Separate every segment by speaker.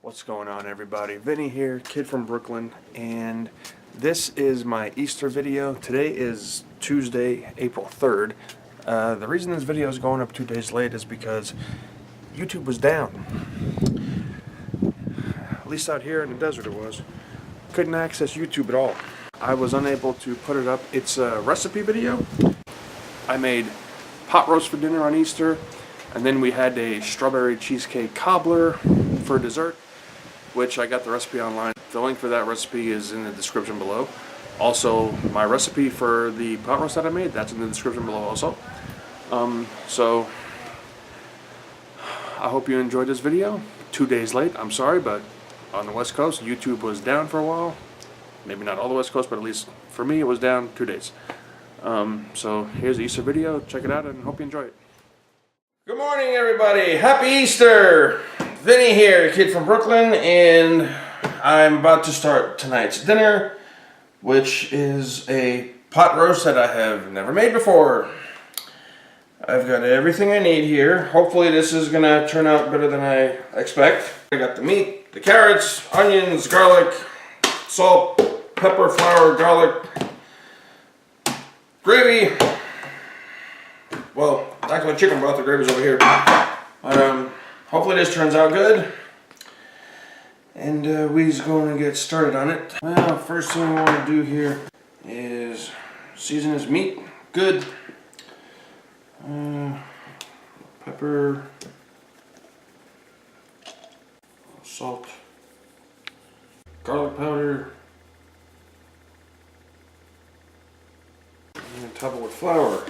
Speaker 1: What's going on, everybody? Vinny here, kid from Brooklyn, and this is my Easter video. Today is Tuesday, April 3rd. The reason this video is going up 2 days late is because YouTube was down. At least out here in the desert it was. Couldn't access YouTube at all. I was unable to put it up. It's a recipe video. I made pot roast for dinner on Easter, and then we had a strawberry cheesecake cobbler for dessert, which I got the recipe online. The link for that recipe is in the description below. Also, my recipe for the pot roast that I made, that's in the description below also. So, I hope you enjoyed this video. 2 days late, I'm sorry, but on the West Coast, YouTube was down for a while. Maybe not all the West Coast, but at least for me, it was down 2 days. So, here's the Easter video. Check it out and hope you enjoy it. Good morning, everybody. Happy Easter! Vinny here, kid from Brooklyn, and I'm about to start tonight's dinner, which is a pot roast that I have never made before. I've got everything I need here. Hopefully this is gonna turn out better than I expect. I got the meat, the carrots, onions, garlic, salt, pepper, flour, garlic, gravy. Well, actually chicken broth, the gravy's over here. Hopefully this turns out good, and we's going to get started on it. Well, first thing we want to do here is season this meat good. Pepper, salt, garlic powder, and top it with flour.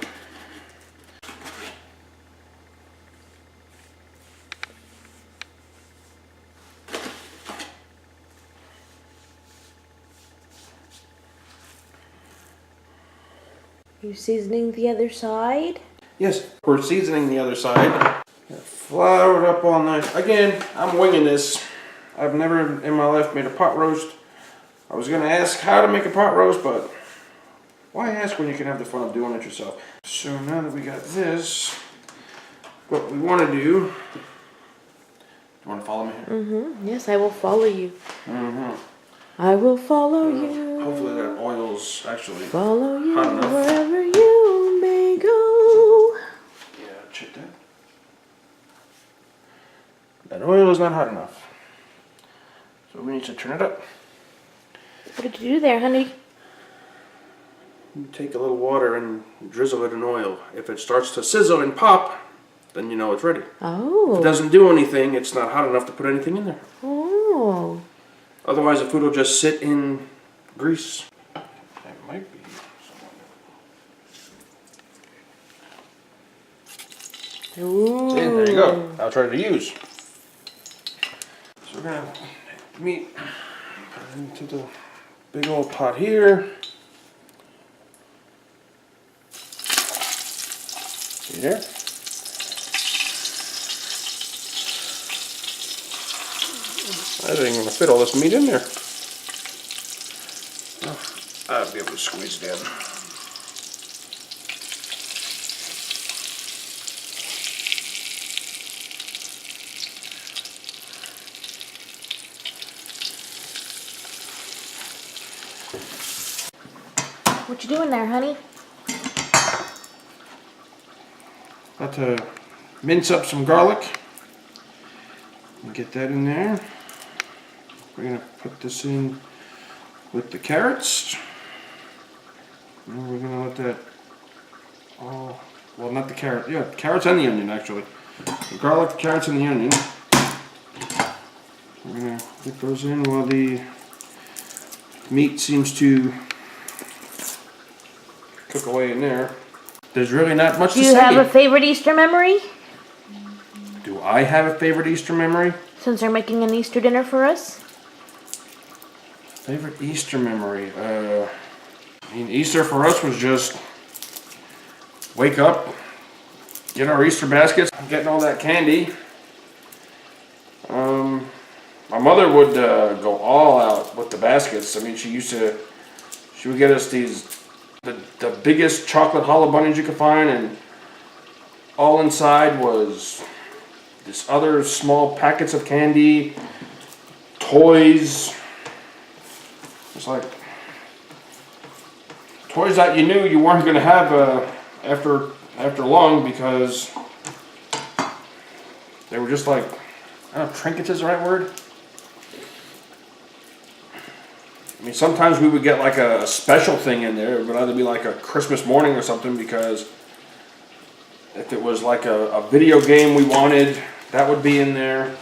Speaker 2: Are you seasoning the other side?
Speaker 1: Yes, we're seasoning the other side. Flour it up all night. Again, I'm winging this. I've never in my life made a pot roast. I was going to ask how to make a pot roast, but why ask when you can have the fun of doing it yourself? So now that we got this, what we want to do... Do you want to follow me here?
Speaker 2: Mm-hmm. Yes, I will follow you.
Speaker 1: Mm-hmm.
Speaker 2: I will follow you.
Speaker 1: Hopefully that oil's actually
Speaker 2: follow you
Speaker 1: hot enough.
Speaker 2: Wherever you may go.
Speaker 1: Yeah, check that. That oil is not hot enough. So we need to turn it up.
Speaker 2: What did you do there, honey?
Speaker 1: You take a little water and drizzle it in oil. If it starts to sizzle and pop, then you know it's ready.
Speaker 2: Oh.
Speaker 1: If it doesn't do anything, it's not hot enough to put anything in there.
Speaker 2: Oh.
Speaker 1: Otherwise the food will just sit in grease. That might be someone.
Speaker 2: Ooh.
Speaker 1: See, there you go. I'll try to use. So we're gonna take the meat, put it into the big old pot here. See there? I didn't even fit all this meat in there. Oh, I'll be able to squeeze it in.
Speaker 2: What you doing there, honey?
Speaker 1: About to mince up some garlic and get that in there. We're going to put this in with the carrots. And we're going to let that all, well, not the carrot, yeah, carrots and the onion actually. The garlic, the carrots, and the onion. We're going to put those in while the meat seems to cook away in there. There's really not much to say.
Speaker 2: Do you have a favorite Easter memory?
Speaker 1: Do I have a favorite Easter memory?
Speaker 2: Since they're making an Easter dinner for us?
Speaker 1: Favorite Easter memory? I mean, Easter for us was just wake up, get our Easter baskets, getting all that candy. My mother would go all out with the baskets. I mean, she would get us the biggest chocolate hollow bunnies you could find, and all inside was this other small packets of candy, toys. It's like toys that you knew you weren't going to have after long because they were just like, I don't know, trinkets is the right word? I mean, sometimes we would get like a special thing in there. It would either be like a Christmas morning or something, because if it was like a video game we wanted, that would be in there.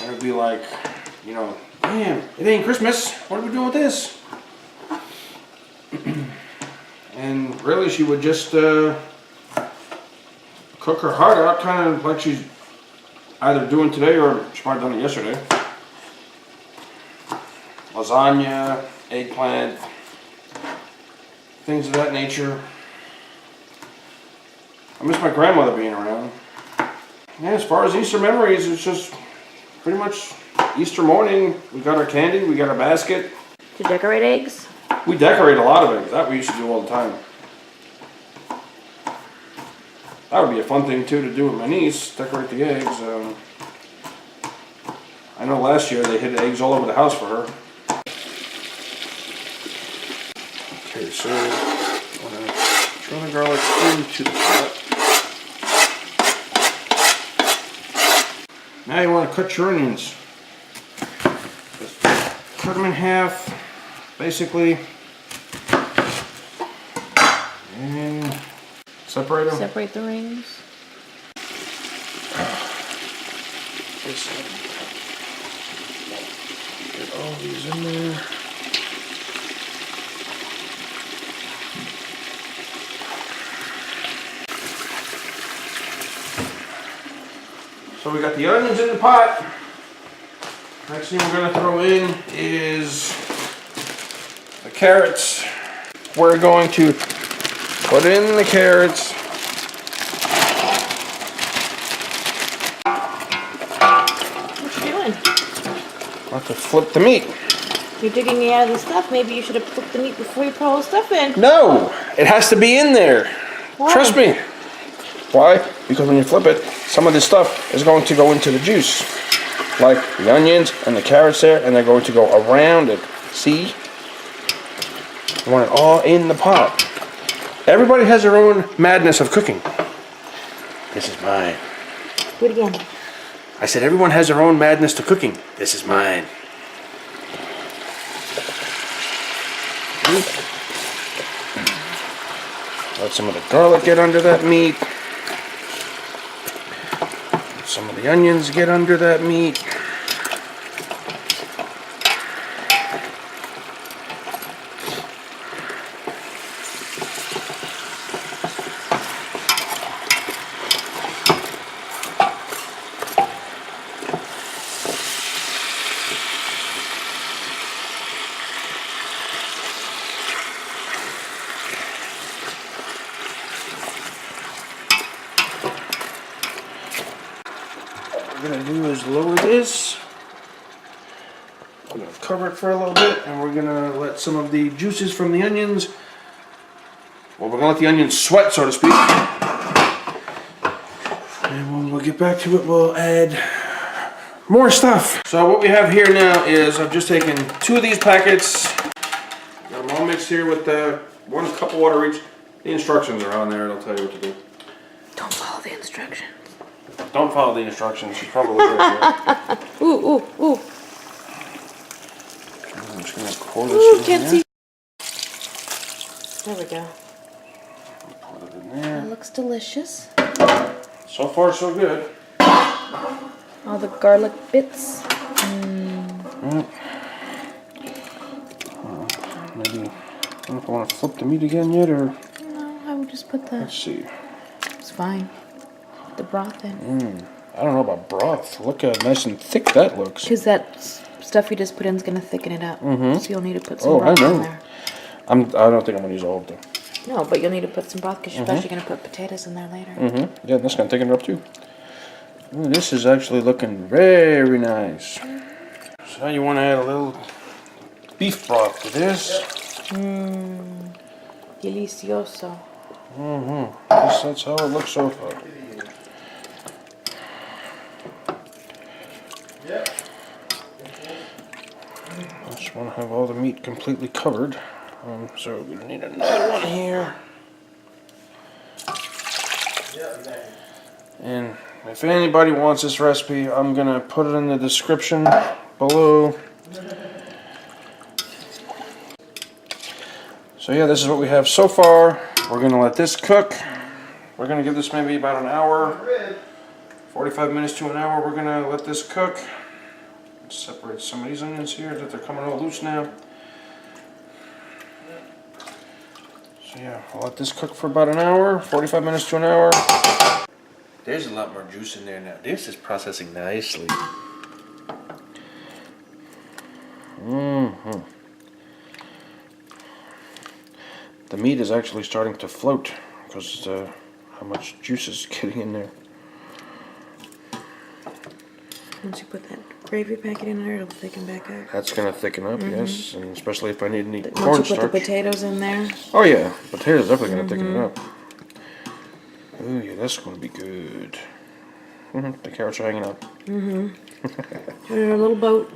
Speaker 1: It would be like, you know, damn, it ain't Christmas. What are we doing with this? And really, she would just cook her heart out, kind of like she's either doing today or she might have done it yesterday. Lasagna, eggplant, things of that nature. I miss my grandmother being around. Yeah, as far as Easter memories, it's just pretty much Easter morning. We got our candy, we got our basket.
Speaker 2: To decorate eggs?
Speaker 1: We decorate a lot of eggs. That we used to do all the time. That would be a fun thing too to do with my niece, decorate the eggs. I know last year they hid eggs all over the house for her. Okay, so I'm gonna throw the garlic into the pot. Now you want to cut your onions. Just cut them in half, basically, and separate them.
Speaker 2: Separate the rings.
Speaker 1: Get all these in there. So we got the onions in the pot. Next thing we're going to throw in is the carrots. We're going to put in the carrots.
Speaker 2: What you doing?
Speaker 1: I'll have to flip the meat.
Speaker 2: You're digging me out of the stuff. Maybe you should have flipped the meat before you put all the stuff in.
Speaker 1: No! It has to be in there.
Speaker 2: Why?
Speaker 1: Trust me. Why? Because when you flip it, some of this stuff is going to go into the juice. Like the onions and the carrots there, and they're going to go around it. See? You want it all in the pot. Everybody has their own madness of cooking. This is mine.
Speaker 2: Do it again.
Speaker 1: I said everyone has their own madness to cooking. This is mine. Let some of the garlic get under that meat. Some of the onions get under that meat. What we're going to do is lower this. We're going to cover it for a little bit, and we're going to let some of the juices from the onions, well, we're going to let the onions sweat, so to speak. And when we'll get back to it, we'll add more stuff. So what we have here now is I've just taken 2 of these packets. Got them all mixed here with 1 cup of water each. The instructions are on there, it'll tell you what to do.
Speaker 2: Don't follow the instructions.
Speaker 1: Don't follow the instructions, she's probably right.
Speaker 2: Ooh, ooh, ooh.
Speaker 1: I'm just gonna pour this
Speaker 2: Ooh,
Speaker 1: in
Speaker 2: can't
Speaker 1: here.
Speaker 2: see. There we go.
Speaker 1: Put it in there.
Speaker 2: That looks delicious.
Speaker 1: So far, so good.
Speaker 2: All the garlic bits.
Speaker 1: Right. Maybe, I don't know if I want to flip the meat again yet, or...
Speaker 2: No, I would just put the...
Speaker 1: Let's see.
Speaker 2: It's fine. The broth in.
Speaker 1: I don't know about broth. Look how nice and thick that looks.
Speaker 2: Because that stuff you just put in is going to thicken it up. So you'll need to put some
Speaker 1: Oh,
Speaker 2: broth
Speaker 1: I know.
Speaker 2: in there.
Speaker 1: I don't think I'm going to use the whole thing.
Speaker 2: No, but you'll need to put some broth because you're especially going to put potatoes in there later.
Speaker 1: Yeah, that's going to thicken it up too. Ooh, this is actually looking very nice. So now you want to add a little beef broth to this.
Speaker 2: Delicioso.
Speaker 1: That's how it looks so far. just want to have all the meat completely covered. So we're going to need another one here. And if anybody wants this recipe, I'm going to put it in the description below. So yeah, this is what we have so far. We're going to let this cook. We're going to give this maybe about an hour, 45 minutes to an hour. We're going to let this cook. Separate some of these onions here that they're coming all loose now. So yeah, I'll let this cook for about an hour, 45 minutes to an hour. There's a lot more juice in there now. This is processing nicely. The meat is actually starting to float because how much juice is getting in there.
Speaker 2: Once you put that gravy packet in there, it'll thicken back up.
Speaker 1: That's going to thicken up, yes, and especially if I need any
Speaker 2: Once
Speaker 1: cornstarch.
Speaker 2: you put the potatoes in there.
Speaker 1: Oh yeah, potatoes definitely going to thicken it up. Oh yeah, that's going to be good. The carrots are hanging out.
Speaker 2: A little boat.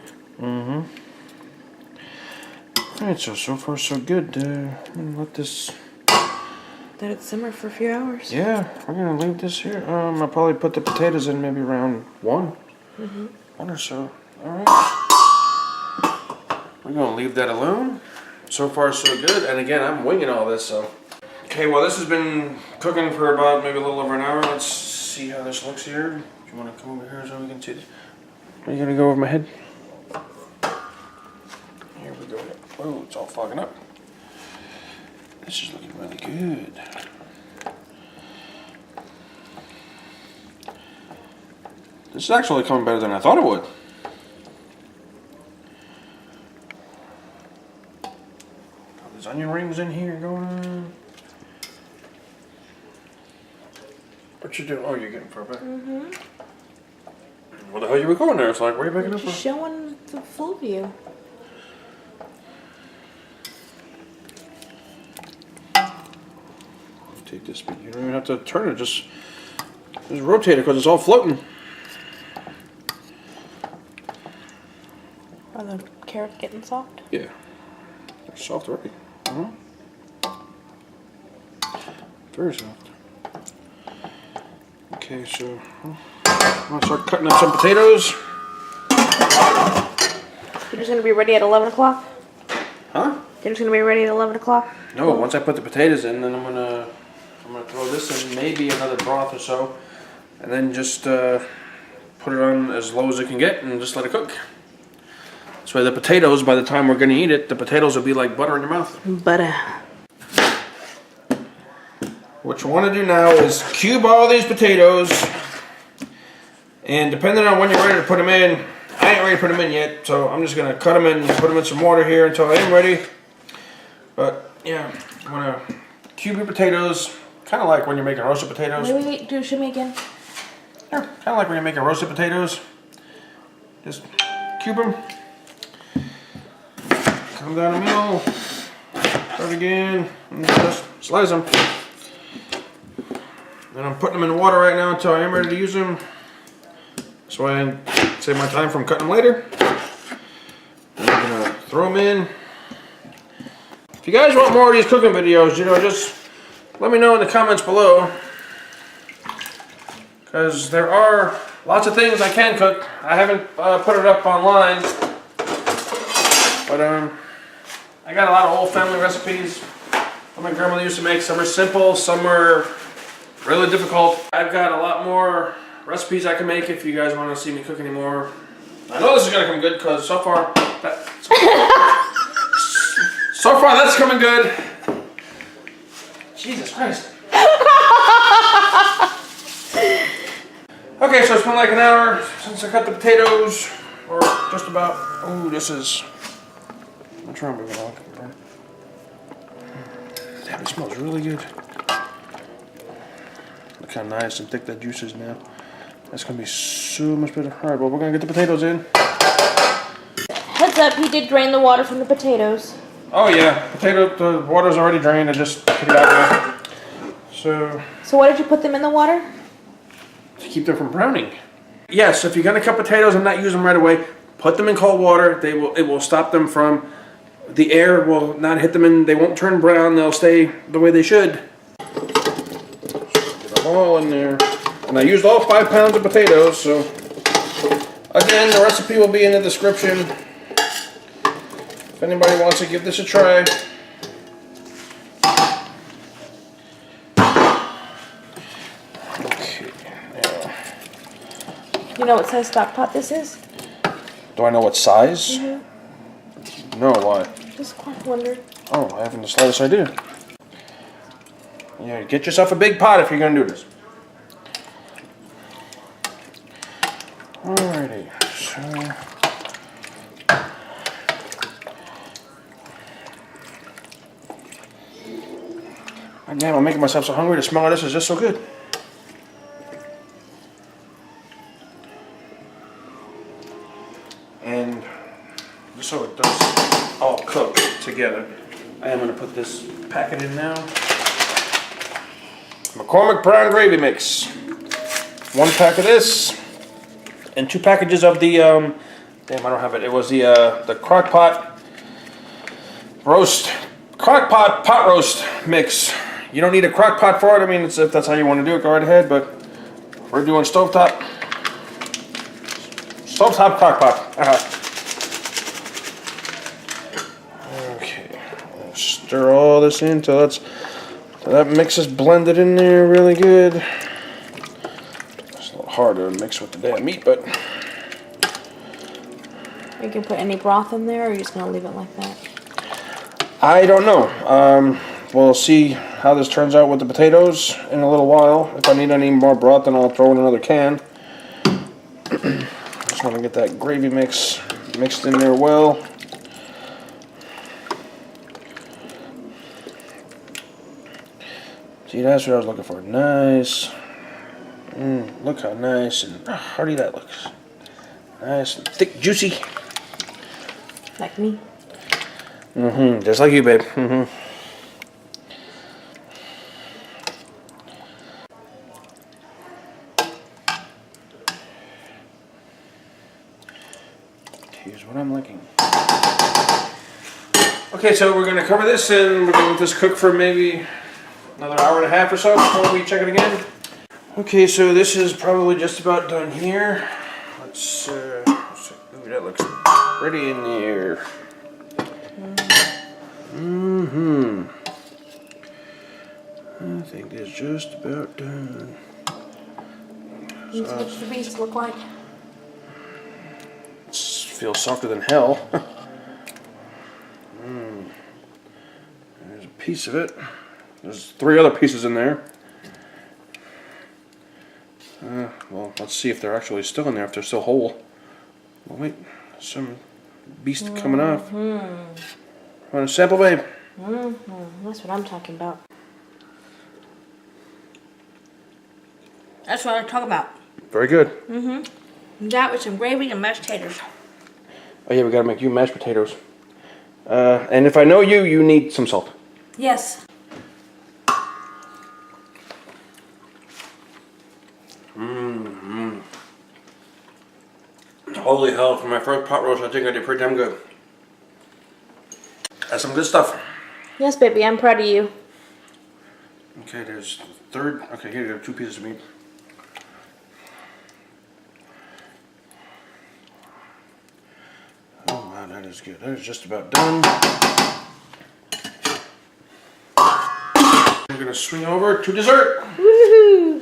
Speaker 1: Alright, so far so good. I'm gonna let this...
Speaker 2: Let it simmer for a few hours.
Speaker 1: Yeah, we're going to leave this here. I'll probably put the potatoes in maybe around 1. 1 or so. Alright. We're going to leave that alone. So far so good. And again, I'm winging all this, so... Okay, well this has been cooking for about maybe a little over an hour. Let's see how this looks here. Do you want to come over here so we can see this? Are you going to go over my head? Here we go. Oh, it's all fogging up. This is looking really good. This is actually coming better than I thought it would. Got these onion rings in here going on. What you doing? Oh, you're getting Purpouse. What the hell you were going there? It's like, where are you picking up from?
Speaker 2: Just showing the full view.
Speaker 1: Take this speed. You don't even have to turn it. Just rotate it because it's all floating.
Speaker 2: Are the carrots getting soft?
Speaker 1: Yeah, they're soft already. Very soft. Okay, so I'm gonna start cutting up some potatoes.
Speaker 2: You're just gonna be ready at 11 o'clock?
Speaker 1: Huh?
Speaker 2: You're just gonna be ready at 11 o'clock?
Speaker 1: No, once I put the potatoes in, then I'm gonna throw this in, maybe another broth or so, and then just put it on as low as it can get and just let it cook. This way the potatoes, by the time we're gonna eat it, the potatoes will be like butter in your mouth.
Speaker 2: Butter.
Speaker 1: What you want to do now is cube all these potatoes, and depending on when you're ready to put them in, I ain't ready to put them in yet, so I'm just gonna cut them in and put them in some water here until I am ready. But yeah, I'm gonna cube your potatoes, kind of like when you're making roasted potatoes.
Speaker 2: Wait, do show me again.
Speaker 1: Yeah, kind of like when you're making roasted potatoes. Just cube them, cut them down the middle, start again, and just slice them. And I'm putting them in water right now until I am ready to use them. So I save my time from cutting them later. And I'm gonna throw them in. If you guys want more of these cooking videos, you know, just let me know in the comments below. Because there are lots of things I can cook. I haven't put it up online. But I got a lot of old family recipes that my grandmother used to make. Some are simple, some are really difficult. I've got a lot more recipes I can make if you guys want to see me cook anymore. I know this is gonna come good because so far that's coming good. Jesus Christ. Okay, so it's been like an hour since I cut the potatoes, or just about. Oh, this is. I'm trying to move it along. Damn, it smells really good. Look how nice and thick that juice is now. That's gonna be so much better. Alright, well, we're gonna get the potatoes in.
Speaker 2: Heads up, he did drain the water from the potatoes.
Speaker 1: Oh yeah, the water's already drained. I just took it out there. So
Speaker 2: why did you put them in the water?
Speaker 1: to keep them from browning. Yes, if you're gonna cut potatoes and not use them right away, Put them in cold water. It will stop them from, the air will not hit them and they won't turn brown. They'll stay the way they should. Get them all in there. And I used all 5 pounds of potatoes, so again, the recipe will be in the description if anybody wants to give this a try. Okay.
Speaker 2: You know what size stock pot this is?
Speaker 1: Do I know what size?
Speaker 2: Mm-hmm.
Speaker 1: No, why?
Speaker 2: Just wondered.
Speaker 1: Oh, I haven't the slightest idea. Yeah, get yourself a big pot if you're gonna do this. Alrighty, so damn, I'm making myself so hungry. The smell of this is just so good. And just so it does all cook together, I am going to put this packet in now. McCormick brown gravy mix. 1 pack of this, and 2 packages of the damn, I don't have it. It was the crock pot pot roast mix. You don't need a crock pot for it. I mean, if that's how you want to do it, go right ahead. But we're doing stovetop crock pot. Okay, stir all this in till that mix is blended in there really good. It's a little hard to mix with the damn meat, but
Speaker 2: You can put any broth in there, or you're just gonna leave it like that?
Speaker 1: I don't know. We'll see how this turns out with the potatoes in a little while. If I need any more broth, then I'll throw in another can. Just want to get that gravy mix mixed in there well. See, that's what I was looking for. Nice. Look how nice and hearty that looks. Nice and thick, juicy.
Speaker 2: Like me?
Speaker 1: Just like you, babe. Here's what I'm liking. Okay, so we're going to cover this and we're going to let this cook for maybe another hour and a half or so before we check it again. Okay, so this is probably just about done here. Let's ooh, that looks pretty in there. I think it's just about done.
Speaker 2: What's the beast look like?
Speaker 1: Feels softer than hell. There's a piece of it. There's 3 other pieces in there. Well, let's see if they're actually still in there, if they're still whole. Well, wait, some beast coming off. Want a sample, babe?
Speaker 2: That's what I'm talking about. That's what I'm talking about.
Speaker 1: Very good.
Speaker 2: That with some gravy and mashed potatoes.
Speaker 1: Oh yeah, we gotta make you mashed potatoes. And if I know you, you need some salt.
Speaker 2: Yes.
Speaker 1: Holy hell, for my first pot roast, I think I did pretty damn good. That's some good stuff.
Speaker 2: Yes, baby, I'm proud of you.
Speaker 1: Okay, there's the third. Okay, here you have 2 pieces of meat. Oh wow, that is good. That is just about done. We're gonna swing over to dessert.
Speaker 2: Woohoo!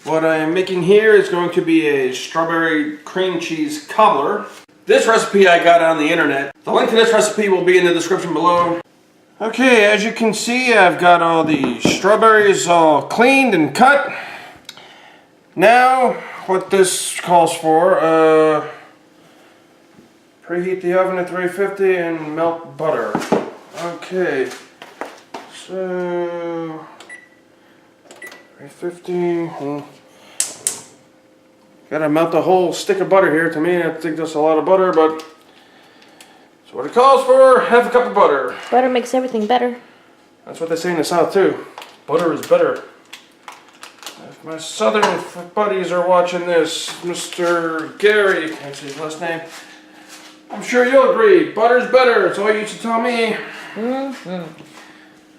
Speaker 1: What I am making here is going to be a strawberry cream cheese cobbler. This recipe I got on the internet. The link to this recipe will be in the description below. Okay, as you can see, I've got all the strawberries all cleaned and cut. Now, what this calls for, preheat the oven at 350 and melt butter. Okay, so 350. Gotta melt the whole stick of butter here. To me, I think that's a lot of butter, but that's what it calls for. Half a cup of butter.
Speaker 2: Butter makes everything better.
Speaker 1: That's what they say in the South too. Butter is better. If my southern buddies are watching this, Mr. Gary, can't say his last name, I'm sure you'll agree, butter's better. It's all you used to tell me.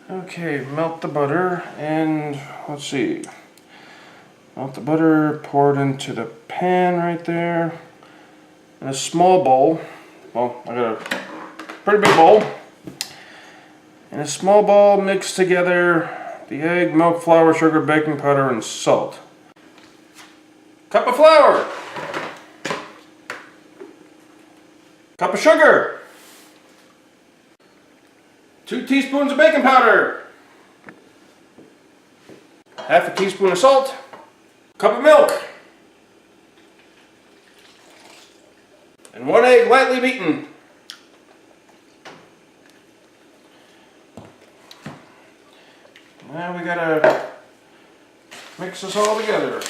Speaker 1: Okay, melt the butter and let's see. Melt the butter, pour it into the pan right there. In a small bowl. Well, I got a pretty big bowl. In a small bowl, mix together the egg, milk, flour, sugar, baking powder, and salt. Cup of flour. Cup of sugar. 2 teaspoons of baking powder. Half a teaspoon of salt. Cup of milk. And 1 egg lightly beaten. Now we gotta mix this all together.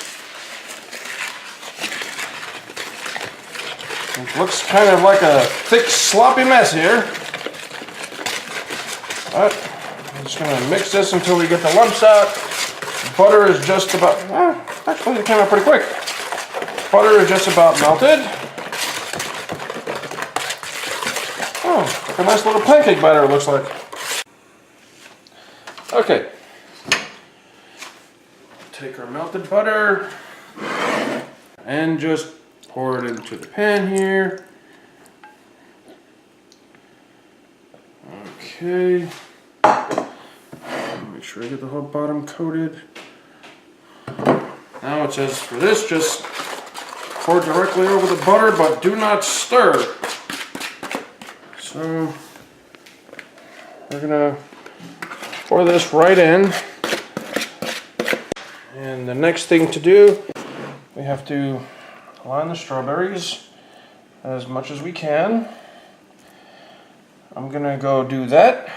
Speaker 1: It looks kind of like a thick, sloppy mess here. But I'm just gonna mix this until we get the lumps out. Butter is just about, actually it came out pretty quick. Butter is just about melted. Oh, a nice little pancake batter it looks like. Okay. Take our melted butter and just pour it into the pan here. Okay. Make sure I get the whole bottom coated. Now it says for this, just pour directly over the butter, but do not stir. So we're gonna pour this right in. And the next thing to do, we have to line the strawberries as much as we can. I'm gonna go do that,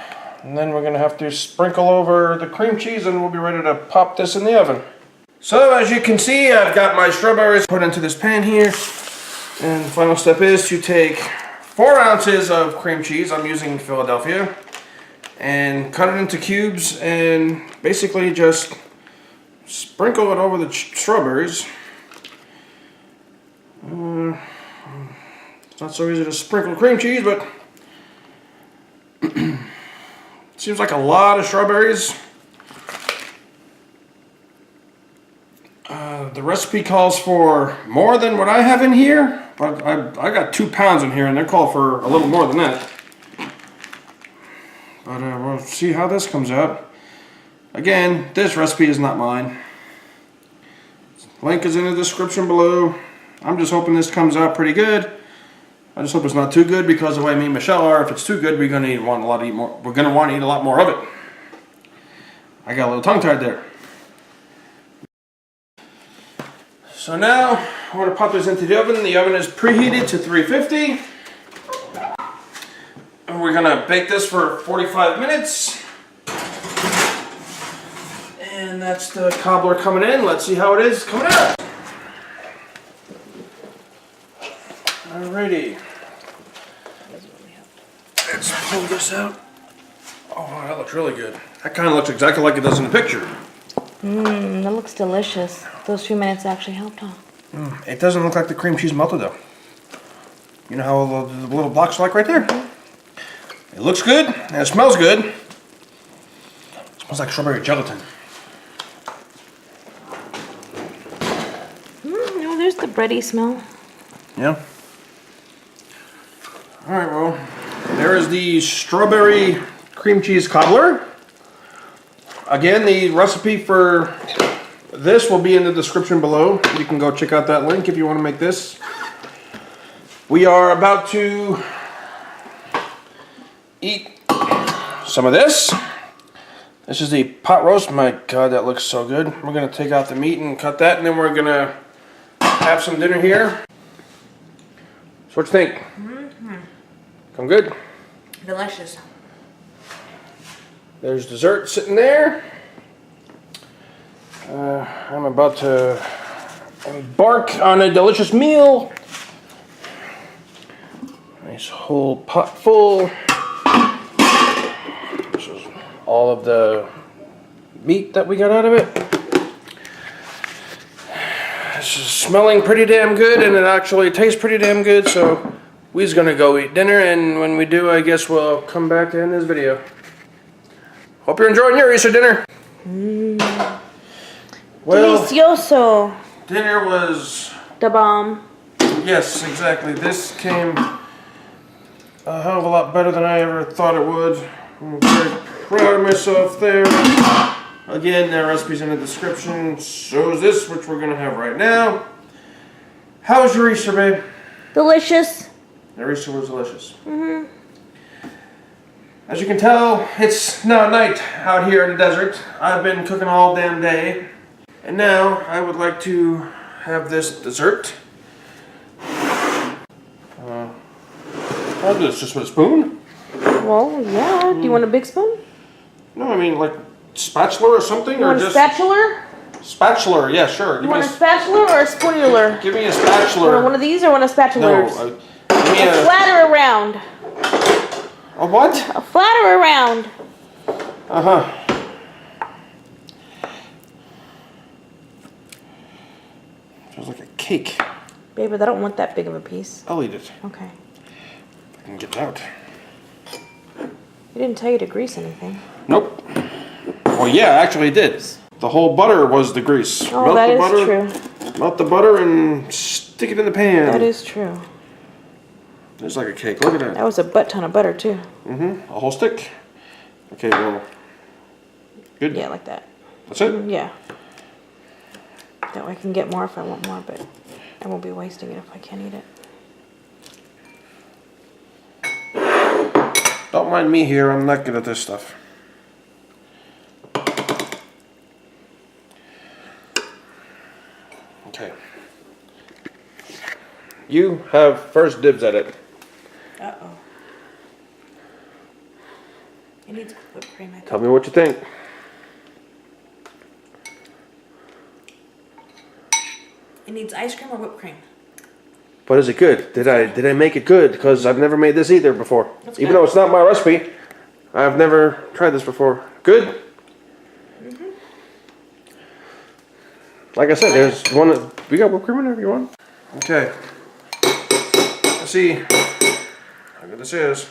Speaker 1: and then we're gonna have to sprinkle over the cream cheese and we'll be ready to pop this in the oven. So as you can see, I've got my strawberries put into this pan here, and the final step is to take 4 ounces of cream cheese, I'm using Philadelphia, and cut it into cubes and basically just sprinkle it over the strawberries. It's not so easy to sprinkle cream cheese, but seems like a lot of strawberries. The recipe calls for more than what I have in here, but I got 2 pounds in here, and they call for a little more than that. But we'll see how this comes out. Again, this recipe is not mine. Link is in the description below. I'm just hoping this comes out pretty good. I just hope it's not too good, because the way me and Michelle are, if it's too good, we're gonna want to eat a lot more of it. I got a little tongue-tied there. So now I'm going to pop this into the oven. The oven is preheated to 350. And we're going to bake this for 45 minutes. And that's the cobbler coming in. Let's see how it is coming out. Alrighty. Let's pull this out. Oh, wow, that looks really good. That kind of looks exactly like it does in the picture.
Speaker 2: That looks delicious. Those few minutes actually helped, huh?
Speaker 1: It doesn't look like the cream cheese melted though. You know how the little blocks are like right there? It looks good and it smells good. It smells like strawberry gelatin.
Speaker 2: No, there's the bready smell.
Speaker 1: Yeah. Alright, well, there is the strawberry cream cheese cobbler. Again, the recipe for this will be in the description below. You can go check out that link if you want to make this. We are about to eat some of this. This is the pot roast. My God, that looks so good. We're going to take out the meat and cut that, and then we're going to have some dinner here. So what you think? Come good?
Speaker 2: Delicious.
Speaker 1: There's dessert sitting there. I'm about to embark on a delicious meal. Nice whole pot full. This is all of the meat that we got out of it. This is smelling pretty damn good, and it actually tastes pretty damn good, so we're gonna go eat dinner, and when we do, I guess we'll come back to end this video. Hope you're enjoying your Easter dinner. Well,
Speaker 2: delicioso.
Speaker 1: dinner was
Speaker 2: The bomb.
Speaker 1: yes, exactly. This came a hell of a lot better than I ever thought it would. I'm very proud of myself there. Again, that recipe's in the description. So is this, which we're gonna have right now. How was your Easter, babe?
Speaker 2: Delicious.
Speaker 1: Your Easter was delicious. As you can tell, it's now night out here in the desert. I've been cooking all damn day. And now I would like to have this dessert. I'll do this just with a spoon.
Speaker 2: Well, yeah. Do you want a big spoon?
Speaker 1: No, I mean like spatula or something,
Speaker 2: You
Speaker 1: or
Speaker 2: want a
Speaker 1: just
Speaker 2: spatula?
Speaker 1: spatula. Yeah, sure.
Speaker 2: You want a spatula or a spoonular?
Speaker 1: Give me a
Speaker 2: You
Speaker 1: spatula.
Speaker 2: want one of these or one of spatulas?
Speaker 1: No, give me
Speaker 2: A flat or a round?
Speaker 1: a what?
Speaker 2: A flat or a round?
Speaker 1: Uh-huh. Feels like a cake.
Speaker 2: Babe, but I don't want that big of a piece.
Speaker 1: I'll eat it.
Speaker 2: Okay.
Speaker 1: I can get it out.
Speaker 2: He didn't tell you to grease anything.
Speaker 1: Nope. Well, yeah, actually it did. The whole butter was the grease.
Speaker 2: Oh, that is true.
Speaker 1: Melt the butter and stick it in the pan.
Speaker 2: That is true.
Speaker 1: It's like a cake. Look at that.
Speaker 2: That was a butt ton of butter, too.
Speaker 1: A whole stick. Okay, well. Good.
Speaker 2: Yeah, like that.
Speaker 1: That's it?
Speaker 2: Yeah. That way I can get more if I want more, but I won't be wasting it if I can't eat it.
Speaker 1: Don't mind me here. I'm not good at this stuff. Okay. You have first dibs at it.
Speaker 2: Uh-oh. It needs whipped cream, I think.
Speaker 1: Tell me what you think.
Speaker 2: It needs ice cream or whipped cream?
Speaker 1: But is it good? Did I make it good? Because I've never made this either before.
Speaker 2: That's
Speaker 1: Even
Speaker 2: good.
Speaker 1: though it's not my recipe, I've never tried this before. Good? Like I said, there's one. We got whipped cream in there if you want. Okay. Let's see how good this is.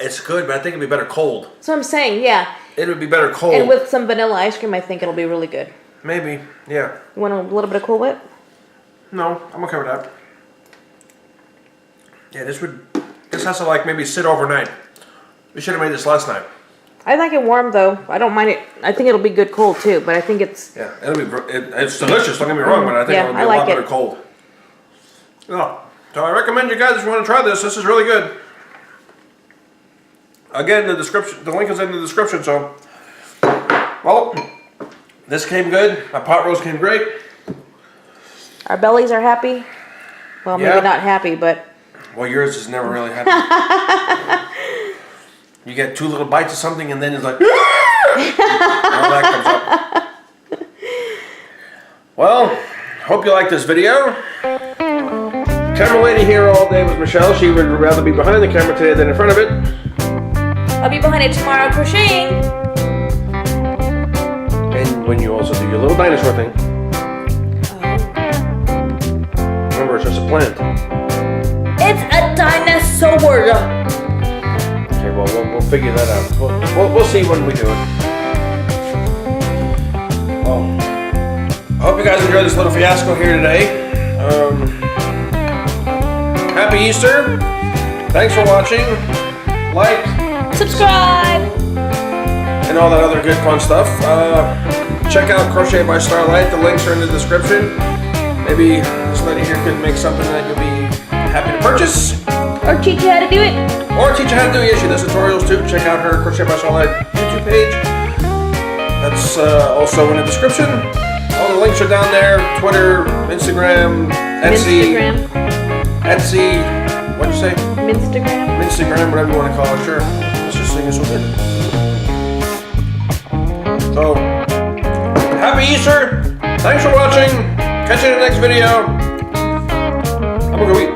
Speaker 1: It's good, but I think it'd be better cold.
Speaker 2: So I'm saying, yeah.
Speaker 1: It would be better cold.
Speaker 2: And with some vanilla ice cream, I think it'll be really good.
Speaker 1: Maybe, yeah.
Speaker 2: You want a little bit of Cool Whip?
Speaker 1: No, I'm okay with that. Yeah, this has to like maybe sit overnight. We should have made this last night.
Speaker 2: I like it warm though. I don't mind it. I think it'll be good cold too, but I think it's...
Speaker 1: Yeah, it's delicious, don't get me wrong, but I think
Speaker 2: Yeah,
Speaker 1: it'll be
Speaker 2: I
Speaker 1: a
Speaker 2: like
Speaker 1: lot better
Speaker 2: it.
Speaker 1: cold. Yeah. So I recommend you guys if you want to try this. This is really good. Again, the link is in the description, so... Well, this came good. My pot roast came great.
Speaker 2: Our bellies are happy. Well,
Speaker 1: Yeah.
Speaker 2: maybe not happy, but...
Speaker 1: Well, yours is never really happy. You get 2 little bites of something and then it's like... and all that comes up. Well, hope you like this video. Camera lady here all day with Michelle. She would rather be behind the camera today than in front of it.
Speaker 2: I'll be behind it tomorrow crocheting.
Speaker 1: And when you also do your little dinosaur thing. Remember, it's just a plant.
Speaker 2: It's a dinosaur.
Speaker 1: Okay, well, we'll figure that out. We'll see when we do it. Well, I hope you guys enjoyed this little fiasco here today. Happy Easter. Thanks for watching. Like,
Speaker 2: Subscribe.
Speaker 1: and all that other good fun stuff. Check out Crochet by Starlight. The links are in the description. Maybe this lady here could make something that you'll be happy to purchase.
Speaker 2: Or teach you how to do it.
Speaker 1: Or teach you how to do it. Yeah, she does tutorials too. Check out her Crochet by Starlight YouTube page. That's also in the description. All the links are down there. Twitter, Instagram, Etsy. Etsy, what'd you say?
Speaker 2: Minstagram.
Speaker 1: Instagram, whatever you want to call it, sure. Let's just sing this with it. So, happy Easter! Thanks for watching! Catch you in the next video. I'm gonna go eat.